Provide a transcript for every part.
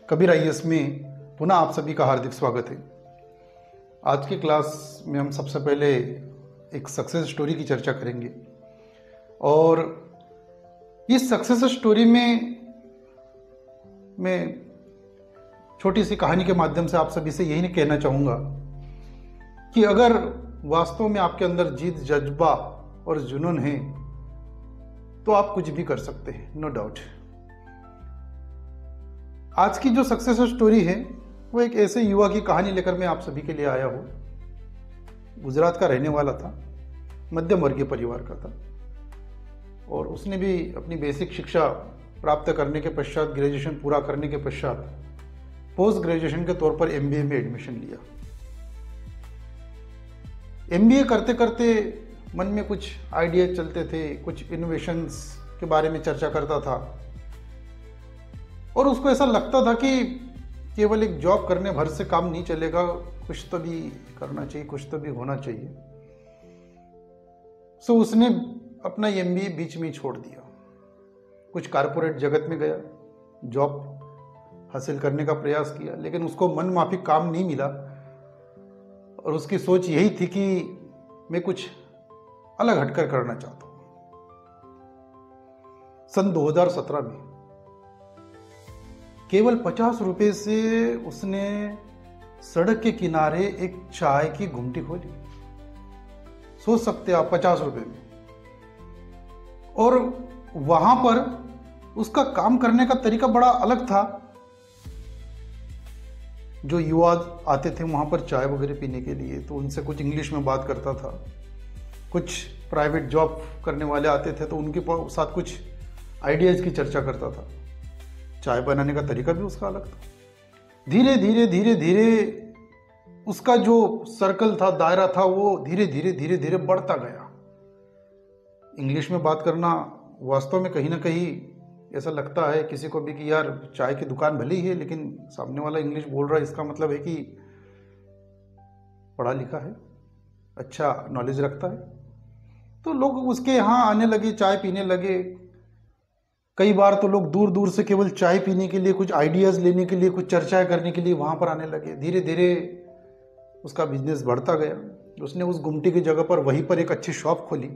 Kabir IAS में पुनः आप सभी का हार्दिक स्वागत है। आज की क्लास में हम सबसे पहले एक सक्सेस स्टोरी की चर्चा करेंगे और इस सक्सेस स्टोरी में मैं छोटी सी कहानी के माध्यम से आप सभी से यही कहना चाहूँगा कि अगर वास्तव में आपके अंदर जीत, जज्बा और जुनून है तो आप कुछ भी कर सकते हैं, नो डाउट। आज की जो सक्सेस स्टोरी है वो एक ऐसे युवा की कहानी लेकर मैं आप सभी के लिए आया हूँ। गुजरात का रहने वाला था, मध्यम वर्गीय परिवार का था और उसने भी अपनी बेसिक शिक्षा प्राप्त करने के पश्चात, ग्रेजुएशन पूरा करने के पश्चात पोस्ट ग्रेजुएशन के तौर पर एमबीए में एडमिशन लिया। एमबीए करते करते मन में कुछ आइडिया चलते थे, कुछ इनोवेशंस के बारे में चर्चा करता था और उसको ऐसा लगता था कि केवल एक जॉब करने भर से काम नहीं चलेगा, कुछ तो भी करना चाहिए, कुछ तो भी होना चाहिए। सो उसने अपना एमबीए बीच में ही छोड़ दिया, कुछ कारपोरेट जगत में गया, जॉब हासिल करने का प्रयास किया, लेकिन उसको मन माफिक काम नहीं मिला और उसकी सोच यही थी कि मैं कुछ अलग हटकर करना चाहता हूं। सन 2017 में केवल 50 रुपए से उसने सड़क के किनारे एक चाय की गुमटी खोली। सोच सकते हैं आप, 50 रुपए में। और वहां पर उसका काम करने का तरीका बड़ा अलग था। जो युवा आते थे वहां पर चाय वगैरह पीने के लिए तो उनसे कुछ इंग्लिश में बात करता था। कुछ प्राइवेट जॉब करने वाले आते थे तो उनके साथ कुछ आइडियाज की चर्चा करता था। चाय बनाने का तरीका भी उसका अलग था। धीरे धीरे धीरे धीरे उसका जो सर्कल था, दायरा था, वो धीरे धीरे धीरे धीरे बढ़ता गया। इंग्लिश में बात करना वास्तव में कहीं ना कहीं ऐसा लगता है किसी को भी कि यार चाय की दुकान भली है, लेकिन सामने वाला इंग्लिश बोल रहा है, इसका मतलब है कि पढ़ा लिखा है, अच्छा नॉलेज रखता है। तो लोग उसके यहाँ आने लगे, चाय पीने लगे। कई बार तो लोग दूर दूर से केवल चाय पीने के लिए, कुछ आइडियाज लेने के लिए, कुछ चर्चाएं करने के लिए वहां पर आने लगे। धीरे धीरे उसका बिजनेस बढ़ता गया। उसने उस गुमटी की जगह पर वहीं पर एक अच्छी शॉप खोली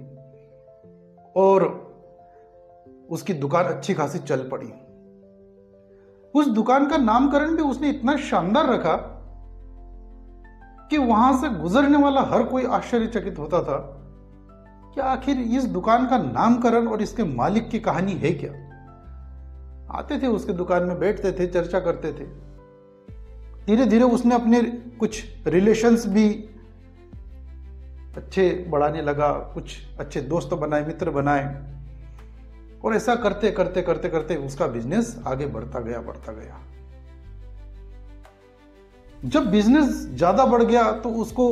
और उसकी दुकान अच्छी खासी चल पड़ी। उस दुकान का नामकरण भी उसने इतना शानदार रखा कि वहां से गुजरने वाला हर कोई आश्चर्यचकित होता था कि आखिर इस दुकान का नामकरण और इसके मालिक की कहानी है क्या। आते थे उसके दुकान में, बैठते थे, चर्चा करते थे। धीरे धीरे उसने अपने कुछ रिलेशंस भी अच्छे बढ़ाने लगा, कुछ अच्छे दोस्त बनाए, मित्र बनाए और ऐसा करते करते करते करते उसका बिजनेस आगे बढ़ता गया। जब बिजनेस ज्यादा बढ़ गया तो उसको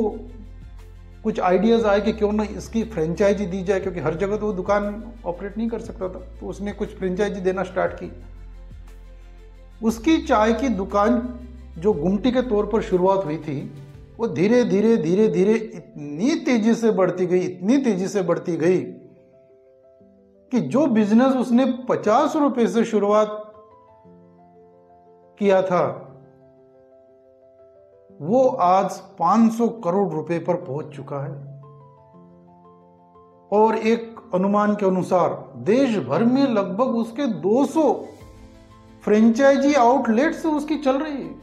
कुछ आइडियाज आए कि क्यों ना इसकी फ्रेंचाइजी दी जाए, क्योंकि हर जगह तो वो दुकान ऑपरेट नहीं कर सकता था। तो उसने कुछ फ्रेंचाइजी देना स्टार्ट की। उसकी चाय की दुकान जो गुमटी के तौर पर शुरुआत हुई थी वो धीरे धीरे धीरे धीरे इतनी तेजी से बढ़ती गई कि जो बिजनेस उसने 50 रुपए से शुरुआत किया था वो आज 500 करोड़ रुपए पर पहुंच चुका है। और एक अनुमान के अनुसार देश भर में लगभग उसके 200 फ्रेंचाइजी आउटलेट्स उसकी चल रही है।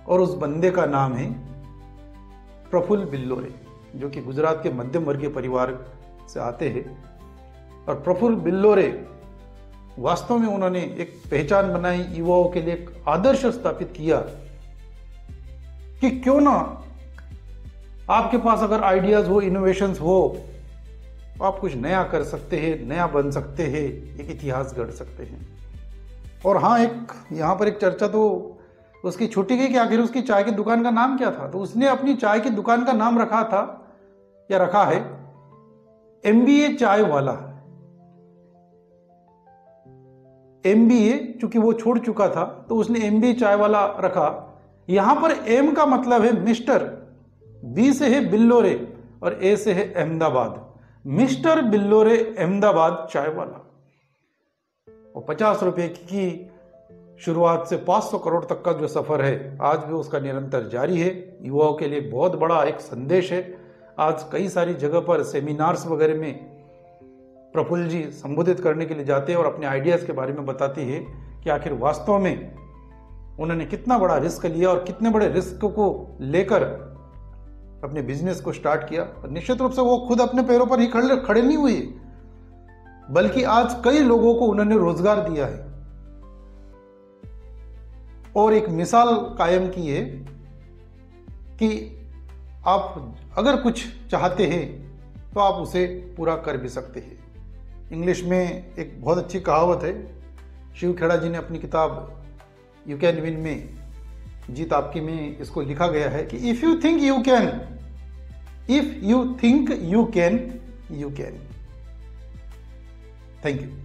और उस बंदे का नाम है प्रफुल्ल बिल्लोरे, जो कि गुजरात के मध्यम वर्गीय परिवार से आते हैं। और प्रफुल्ल बिल्लोरे वास्तव में उन्होंने एक पहचान बनाई, युवाओं के लिए एक आदर्श स्थापित किया कि क्यों ना आपके पास अगर आइडियाज हो, इनोवेशंस हो, आप कुछ नया कर सकते हैं, नया बन सकते हैं, एक इतिहास गढ़ सकते हैं। और हाँ, एक यहां पर एक चर्चा तो उसकी छूटी गई कि आखिर उसकी चाय की दुकान का नाम क्या था। तो उसने अपनी चाय की दुकान का नाम रखा था या रखा है एमबीए चाय वाला। एमबीए चूंकि वो छोड़ चुका था तो उसने एमबीए चाय वाला रखा। यहां पर एम का मतलब है मिस्टर, बी से है बिल्लोरे और ए से है अहमदाबाद। मिस्टर बिल्लोरे अहमदाबाद चाय वाला। और 50 रुपए की शुरुआत से 500 करोड़ तक का जो सफर है आज भी उसका निरंतर जारी है। युवाओं के लिए बहुत बड़ा एक संदेश है। आज कई सारी जगह पर सेमिनार्स वगैरह में प्रफुल्ल जी संबोधित करने के लिए जाते हैं और अपने आइडियाज के बारे में बताती है कि आखिर वास्तव में उन्होंने कितना बड़ा रिस्क लिया और कितने बड़े रिस्क को लेकर अपने बिजनेस को स्टार्ट किया। और निश्चित रूप से वो खुद अपने पैरों पर ही खड़े नहीं हुए, बल्कि आज कई लोगों को उन्होंने रोजगार दिया है और एक मिसाल कायम की है कि आप अगर कुछ चाहते हैं तो आप उसे पूरा कर भी सकते हैं। इंग्लिश में एक बहुत अच्छी कहावत है, शिव खेड़ा जी ने अपनी किताब यू कैन विन में, जीत आपकी में इसको लिखा गया है कि if you think you can, if you think you can, you can. Thank you.